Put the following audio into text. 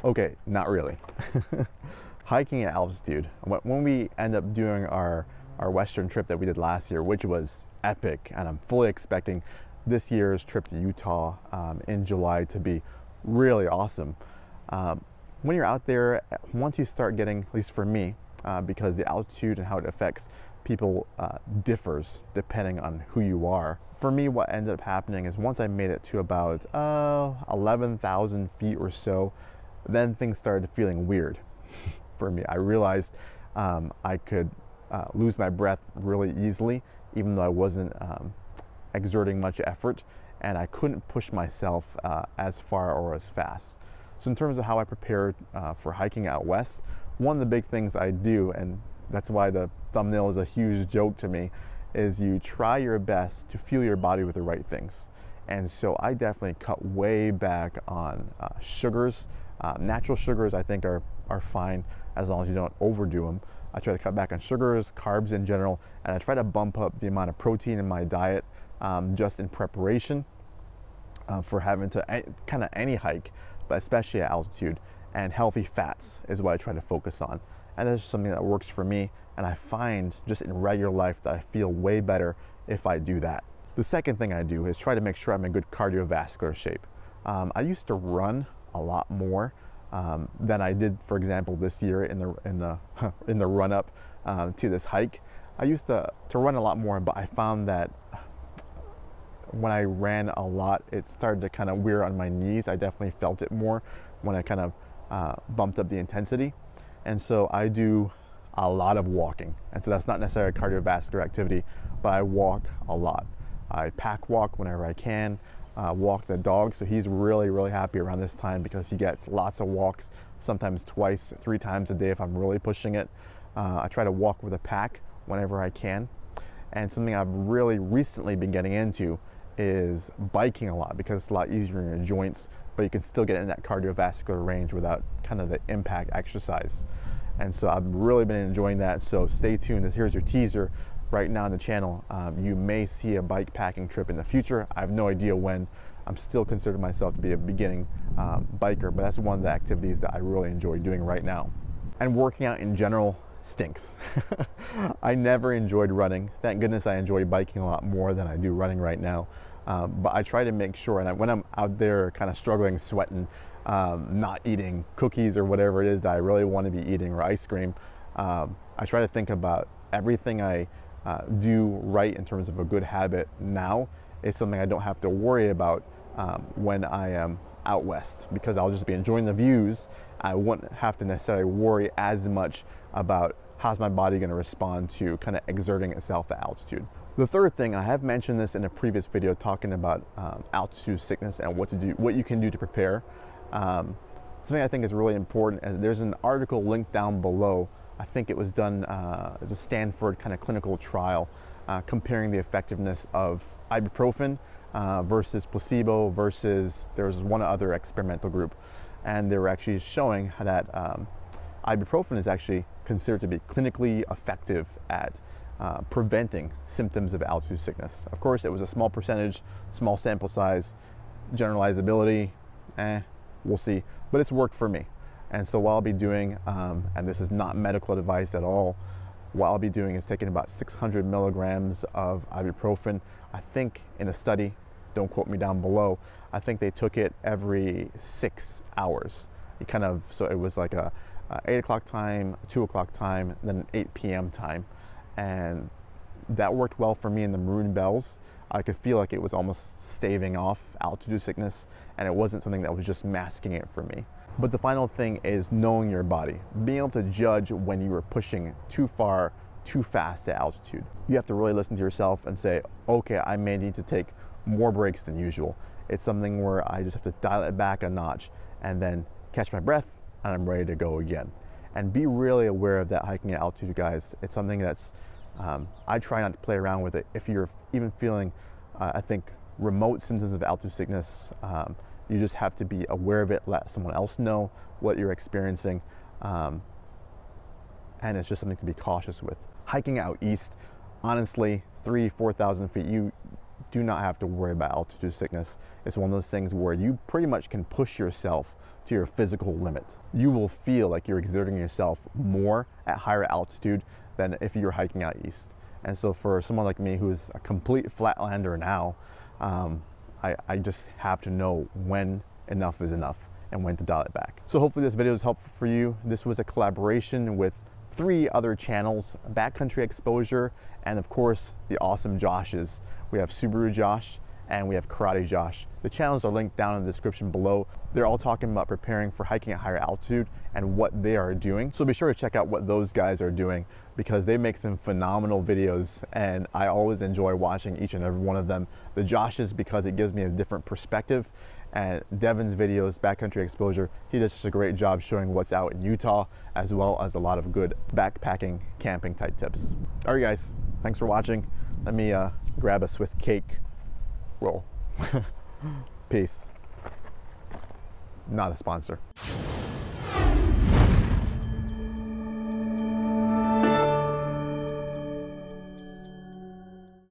Okay, not really. Hiking at altitude. When we end up doing our Western trip that we did last year, which was epic, and I'm fully expecting this year's trip to Utah in July to be really awesome. When you're out there, once you start getting, at least for me, because the altitude and how it affects people differs depending on who you are. For me, what ended up happening is once I made it to about 11,000 feet or so, then things started feeling weird for me. I realized I could lose my breath really easily, even though I wasn't exerting much effort, and I couldn't push myself as far or as fast. So in terms of how I prepared for hiking out west, one of the big things I do, and that's why the thumbnail is a huge joke to me, is you try your best to fuel your body with the right things. And so I definitely cut way back on sugars. Natural sugars I think are fine as long as you don't overdo them. I try to cut back on sugars, carbs in general, and I try to bump up the amount of protein in my diet just in preparation for having to kind of any hike, but especially at altitude. And healthy fats is what I try to focus on. And that's something that works for me, and I find just in regular life that I feel way better if I do that. The second thing I do is try to make sure I'm in good cardiovascular shape. I used to run a lot more than I did, for example, this year in the run up to this hike. I used to run a lot more, but I found that when I ran a lot, it started to kind of wear on my knees. I definitely felt it more when I kind of bumped up the intensity. And so I do a lot of walking. And so that's not necessarily a cardiovascular activity, but I walk a lot. I pack walk whenever I can, walk the dog. So he's really, really happy around this time because he gets lots of walks, sometimes twice, 3 times a day if I'm really pushing it. I try to walk with a pack whenever I can. And something I've really recently been getting into is biking a lot because it's a lot easier in your joints, but you can still get in that cardiovascular range without kind of the impact exercise. And so I've really been enjoying that. So stay tuned. Here's your teaser right now on the channel. You may see a bike packing trip in the future. I have no idea when. I'm still considering myself to be a beginning biker, but that's one of the activities that I really enjoy doing right now. And working out in general stinks. I never enjoyed running. Thank goodness I enjoy biking a lot more than I do running right now. But I try to make sure, and when I'm out there kind of struggling, sweating, not eating cookies or whatever it is that I really want to be eating, or ice cream, I try to think about everything I do right in terms of a good habit now is something I don't have to worry about when I am out west, because I'll just be enjoying the views. I wouldn't have to necessarily worry as much about how's my body going to respond to kind of exerting itself at altitude. The third thing, and I have mentioned this in a previous video talking about altitude sickness and what to do, what you can do to prepare. Something I think is really important, and there's an article linked down below. I think it was done as a Stanford kind of clinical trial comparing the effectiveness of ibuprofen versus placebo versus there was one other experimental group, and they were actually showing that ibuprofen is actually considered to be clinically effective at preventing symptoms of altitude sickness. Of course, it was a small percentage, small sample size, generalizability, we'll see, but it's worked for me. And so what I'll be doing, and this is not medical advice at all, what I'll be doing is taking about 600 milligrams of ibuprofen. I think in a study, don't quote me down below, I think they took it every 6 hours. It kind of, so it was like a 8 o'clock time, 2 o'clock time, then an 8 p.m. time. And that worked well for me in the maroon bells. I could feel like it was almost staving off altitude sickness, and it wasn't something that was just masking it for me. But the final thing is knowing your body, being able to judge when you are pushing too far, too fast at altitude. You have to really listen to yourself and say, okay, I may need to take more breaks than usual. It's something where I just have to dial it back a notch and then catch my breath and I'm ready to go again. And be really aware of that hiking at altitude, guys. It's something that's, I try not to play around with it. If you're even feeling, I think, remote symptoms of altitude sickness, you just have to be aware of it, let someone else know what you're experiencing, and it's just something to be cautious with. Hiking out east, honestly, 3,000–4,000 feet, you do not have to worry about altitude sickness. It's one of those things where you pretty much can push yourself to your physical limit. You will feel like you're exerting yourself more at higher altitude than if you're hiking out east. And so for someone like me who's a complete flatlander now, I just have to know when enough is enough and when to dial it back. So hopefully this video is helpful for you. This was a collaboration with 3 other channels: Backcountry Exposure, and of course the awesome Joshes. We have Subaru Josh and we have Karate Josh. The channels are linked down in the description below. They're all talking about preparing for hiking at higher altitude and what they are doing. So be sure to check out what those guys are doing, because they make some phenomenal videos and I always enjoy watching each and every one of them. The Joshes, because it gives me a different perspective, and Devin's videos, Backcountry Exposure, he does just a great job showing what's out in Utah, as well as a lot of good backpacking, camping type tips. All right guys, thanks for watching. Let me grab a Swiss cake roll. Peace. Not a sponsor.